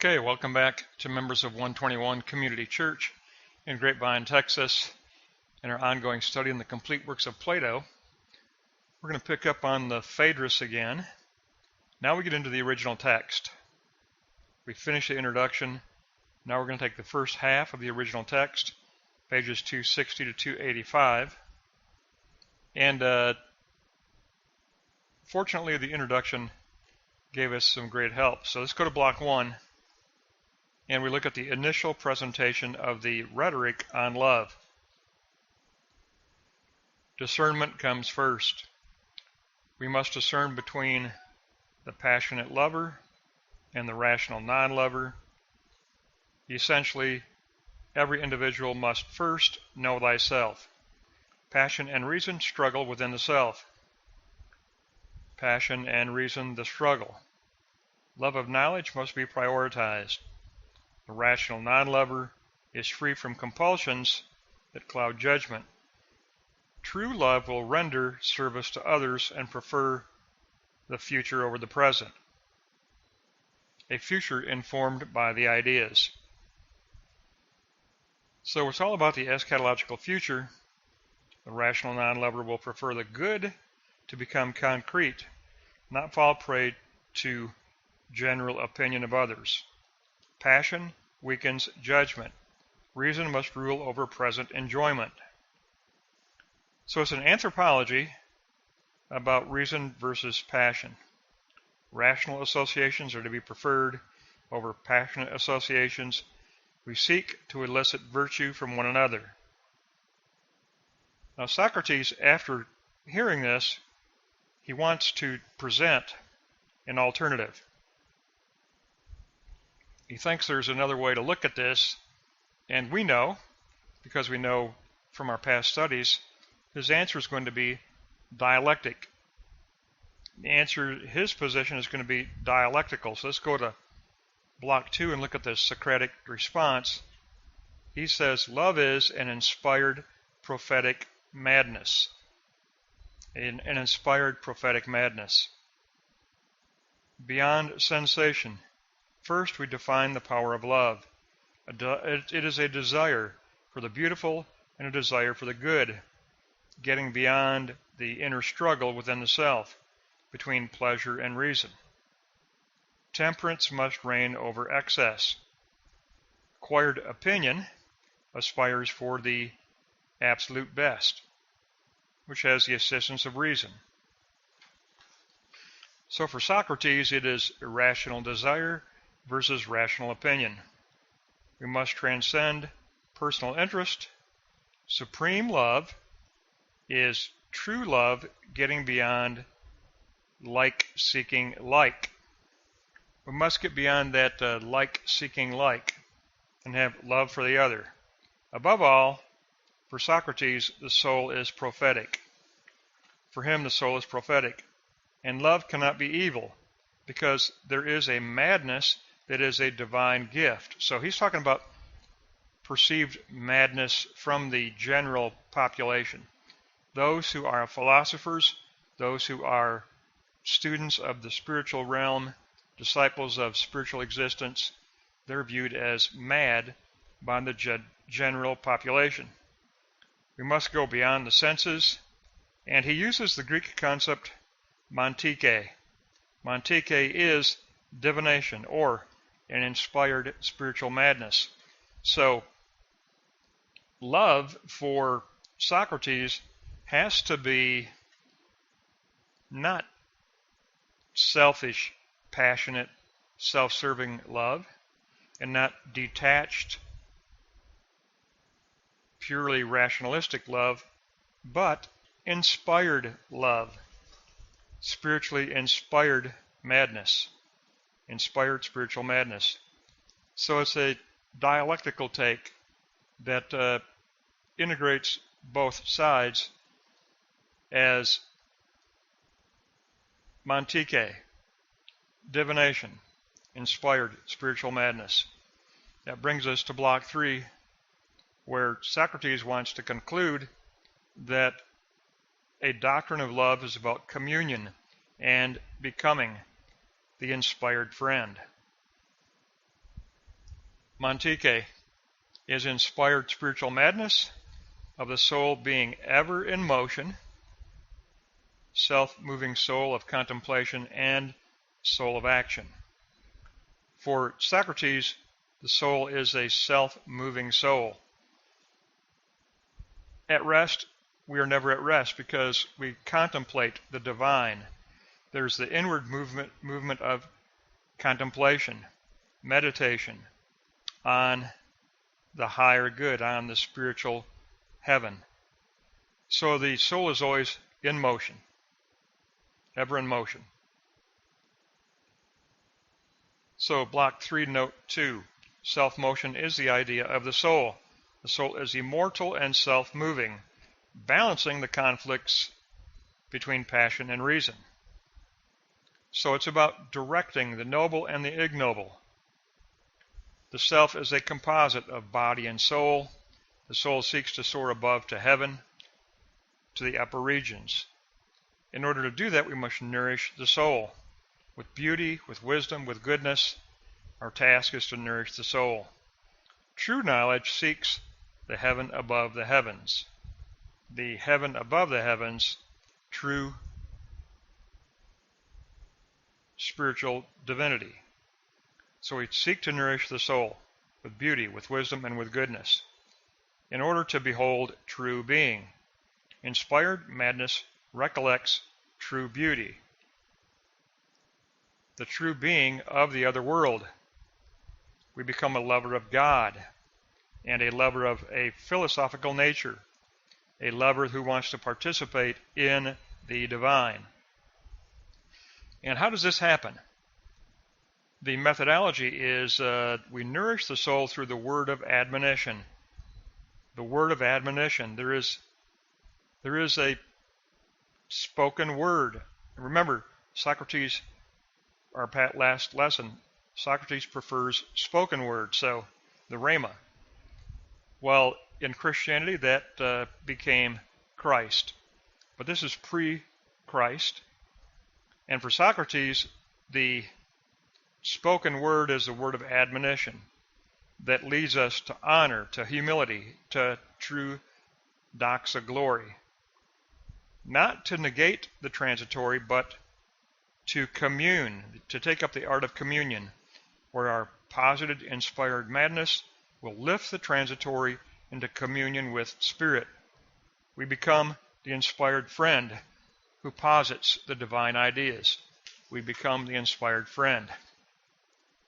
Okay, welcome back to members of 121 Community Church in Grapevine, Texas, in our ongoing study in the complete works of Plato. We're going to pick up on the Phaedrus again. Now we get into the original text. We finished the introduction. Now we're going to take the first half of the original text, pages 260 to 285. And fortunately, the introduction gave us some great help. So let's go to block 1. And we look at the initial presentation of the rhetoric on love. Discernment comes first. We must discern between the passionate lover and the rational non-lover. Essentially, every individual must first know thyself. Passion and reason struggle within the self. Passion and reason the struggle. Love of knowledge must be prioritized. The rational non-lover is free from compulsions that cloud judgment. True love will render service to others and prefer the future over the present. A future informed by the ideas. So it's all about the eschatological future. The rational non-lover will prefer the good to become concrete, not fall prey to general opinion of others. Passion weakens judgment. Reason must rule over present enjoyment. So it's an anthropology about reason versus passion. Rational associations are to be preferred over passionate associations. We seek to elicit virtue from one another. Now Socrates, after hearing this, he wants to present an alternative. He thinks there's another way to look at this, and we know, because we know from our past studies, his answer is going to be dialectic. His position is going to be dialectical. So let's go to block 2 and look at the Socratic Response. He says, love is an inspired prophetic madness. An inspired prophetic madness. Beyond sensation. First, we define the power of love. It is a desire for the beautiful and a desire for the good, getting beyond the inner struggle within the self, between pleasure and reason. Temperance must reign over excess. Acquired opinion aspires for the absolute best, which has the assistance of reason. So for Socrates, it is irrational desire versus rational opinion. We must transcend personal interest. Supreme love is true love getting beyond like-seeking like. We must get beyond that like-seeking like and have love for the other. Above all, for Socrates, the soul is prophetic. For him, the soul is prophetic. And love cannot be evil because there is a madness that is a divine gift. So he's talking about perceived madness from the general population. Those who are philosophers, those who are students of the spiritual realm, disciples of spiritual existence, they're viewed as mad by the general population. We must go beyond the senses, and he uses the Greek concept mantike. Mantike is divination, or an inspired spiritual madness. So, love for Socrates has to be not selfish, passionate, self-serving love, and not detached, purely rationalistic love, but inspired love, spiritually inspired madness, inspired spiritual madness. So it's a dialectical take that integrates both sides as mantike, divination, inspired spiritual madness. That brings us to block 3, where Socrates wants to conclude that a doctrine of love is about communion and becoming the inspired friend. Mantike is inspired spiritual madness of the soul being ever in motion, self-moving soul of contemplation and soul of action. For Socrates, the soul is a self-moving soul. At rest, we are never at rest because we contemplate the divine. There's the inward movement of contemplation, meditation on the higher good, on the spiritual heaven. So the soul is always in motion, ever in motion. So block 3, note 2, self-motion is the idea of the soul. The soul is immortal and self-moving, balancing the conflicts between passion and reason. So it's about directing the noble and the ignoble. The self is a composite of body and soul. The soul seeks to soar above to heaven, to the upper regions. In order to do that, we must nourish the soul with beauty, with wisdom, with goodness. Our task is to nourish the soul. True knowledge seeks the heaven above the heavens. The heaven above the heavens, true spiritual divinity. So we seek to nourish the soul with beauty, with wisdom, and with goodness, in order to behold true being. Inspired madness recollects true beauty, the true being of the other world. We become a lover of God and a lover of a philosophical nature, a lover who wants to participate in the divine. And how does this happen? The methodology is we nourish the soul through the word of admonition. The word of admonition. There is a spoken word. Remember, Socrates, our last lesson, Socrates prefers spoken word, so the rhema. Well, in Christianity, that became Christ. But this is pre-Christ. And for Socrates, the spoken word is the word of admonition that leads us to honor, to humility, to true doxa glory. Not to negate the transitory, but to commune, to take up the art of communion, where our posited, inspired madness will lift the transitory into communion with Spirit. We become the inspired friend who posits the divine ideas. We become the inspired friend.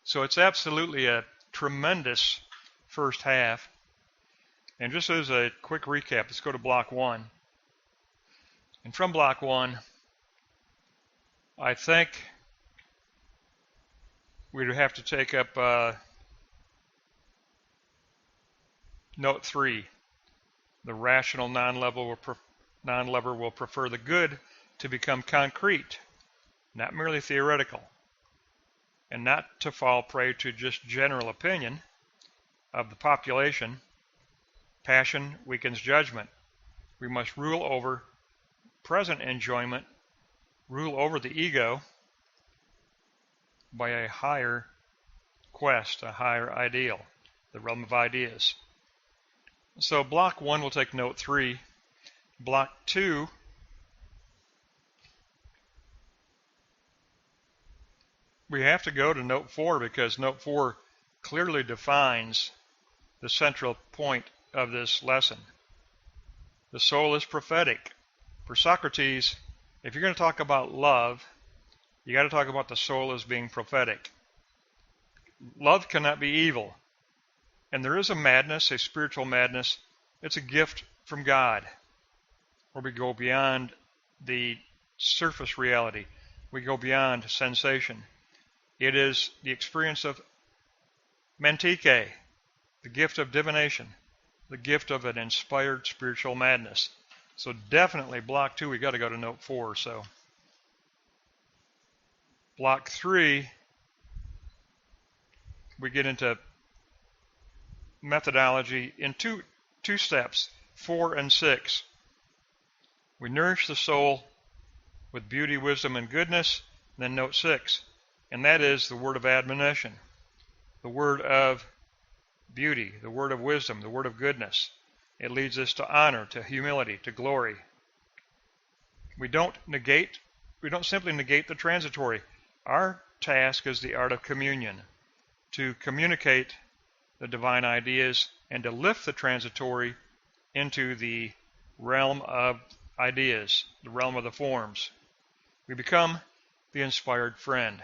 So it's absolutely a tremendous first half. And just as a quick recap, let's go to block 1. And from block 1, I think we'd have to take up note 3. The rational non-lover will prefer the good to become concrete, not merely theoretical, and not to fall prey to just general opinion of the population. Passion weakens judgment. We must rule over present enjoyment, rule over the ego by a higher quest, a higher ideal, the realm of ideas. So block 1 will take note 3. Block 2 we have to go to note 4 because note 4 clearly defines the central point of this lesson. The soul is prophetic. For Socrates, if you're going to talk about love, you got to talk about the soul as being prophetic. Love cannot be evil. And there is a madness, a spiritual madness. It's a gift from God, where we go beyond the surface reality. We go beyond sensation. It is the experience of Mantike, the gift of divination, the gift of an inspired spiritual madness. So definitely block 2, we got to go to note 4. So block 3, we get into methodology in two steps, 4 and 6. We nourish the soul with beauty, wisdom, and goodness. And then note 6, and that is the word of admonition, the word of beauty, the word of wisdom, the word of goodness. It leads us to honor, to humility, to glory. We don't simply negate the transitory. Our task is the art of communion, to communicate the divine ideas and to lift the transitory into the realm of ideas, the realm of the forms. We become the inspired friend.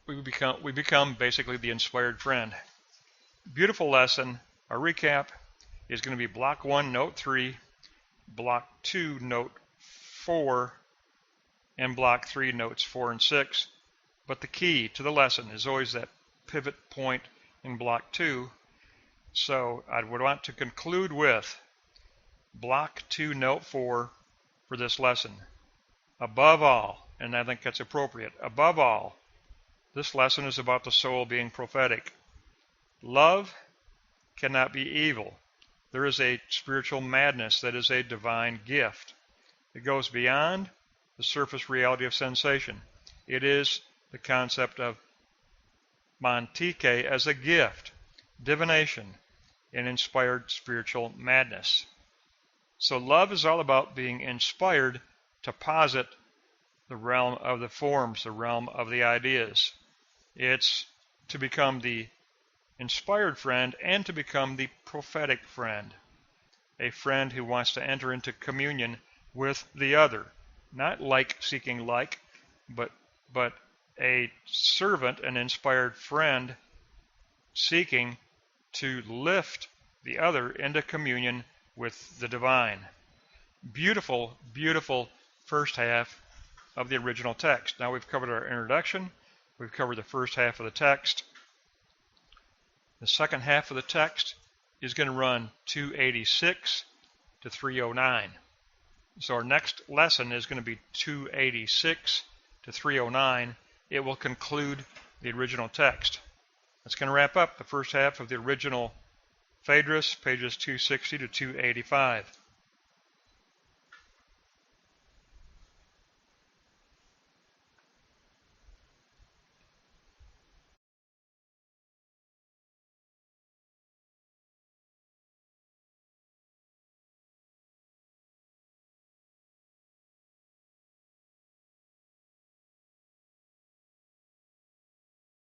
We become basically the inspired friend. Beautiful lesson. Our recap is going to be block 1, note 3, block 2, note 4, and block 3, notes 4 and 6. But the key to the lesson is always that pivot point in block 2. So I would want to conclude with block 2, note 4 for this lesson. Above all, and I think that's appropriate, above all, this lesson is about the soul being prophetic. Love cannot be evil. There is a spiritual madness that is a divine gift. It goes beyond the surface reality of sensation. It is the concept of mantike as a gift, divination, and inspired spiritual madness. So love is all about being inspired to posit the realm of the forms, the realm of the ideas. It's to become the inspired friend and to become the prophetic friend, a friend who wants to enter into communion with the other, not like seeking like, but a servant, an inspired friend seeking to lift the other into communion with the divine. Beautiful, beautiful first half of the original text. Now we've covered our introduction. We've covered the first half of the text. The second half of the text is going to run 286 to 309. So our next lesson is going to be 286 to 309. It will conclude the original text. That's going to wrap up the first half of the original Phaedrus, pages 260 to 285.